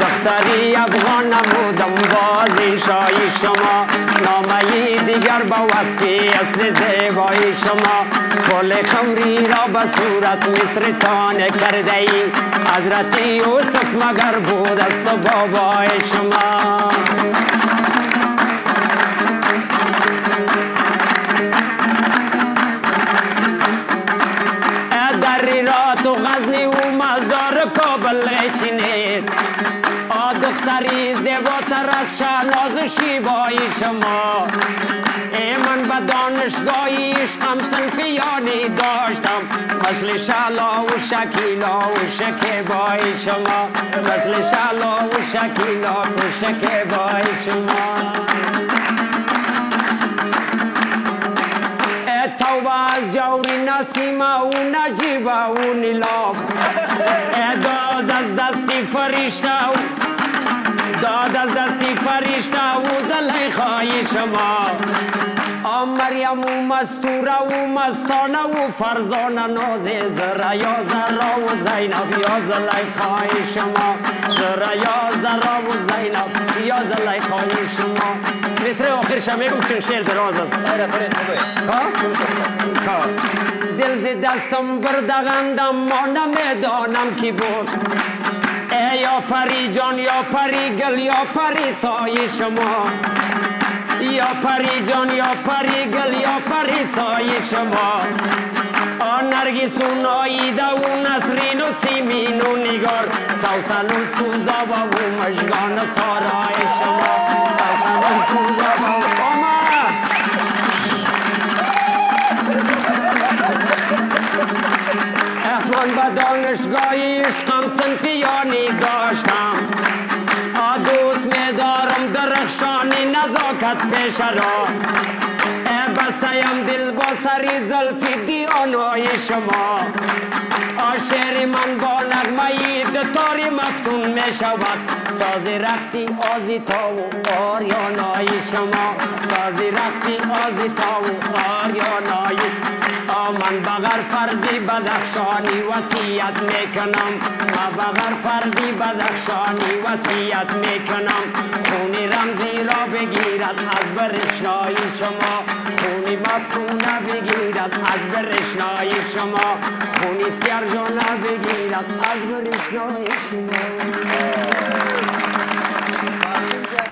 دختری افغان نمودم بازی شای شما نامه دیگر با وصفی اصل زیبای شما گل خمری را به صورت مصر سانه کرده ای حضرت یوسف مگر بود است و بابای شما دری را تو غزنی و مزار کابل چی نیست دختری زیباتر از شهناز شیبای شما من به دانشگاهی عشقم صنفیانی داشتم مثل شالا و شکیلا و شکیبای شما مثل شالا و شکیلا و شکیبای شما توبه از جوری نسیمه و نجیبه و نیلاب داد از دستی فرشته داد از دستی فرشته و زلیخای شما مریم و مستوره و مستانه و فرزانه ناز زره یا زره و زینب یا زلیخای شما زره یا زره و زینب یا زلیخای شما مصر آخر شمیگم چون شیر دراز است دل زی دستم بردغندم ما نمیدانم کی بود یا پری جان یا پری گل یا پری سای شما یا پری جان یا پری گل یا پری سای شما نرگس و ناییده و نسرین و سیمین و نگار سوسن و سوزابا و مژگان سارای شما سوسن و سوزابا و من به دانشگاهی عشقم صنفیانی داشتم دوست می‌دارم درخشانی نزاکت پیش را بستیم دل با سری زلفی دیانای شما شعر من با نغمه‌ی دتاری مفتون می شود سازی رقصی آزیتا و آریانای شما سازی رقصی آزیتا و آریانای من بغیر فردی بدخشانی وصیت میکنم بغیر فردی بدخشانی وصیت میکنم خونی رمزی را بگیرد از برشنای شما خونی مفتونه بگیرد از برشنای شما خونی سیرجانه بگیرد از برشنای شما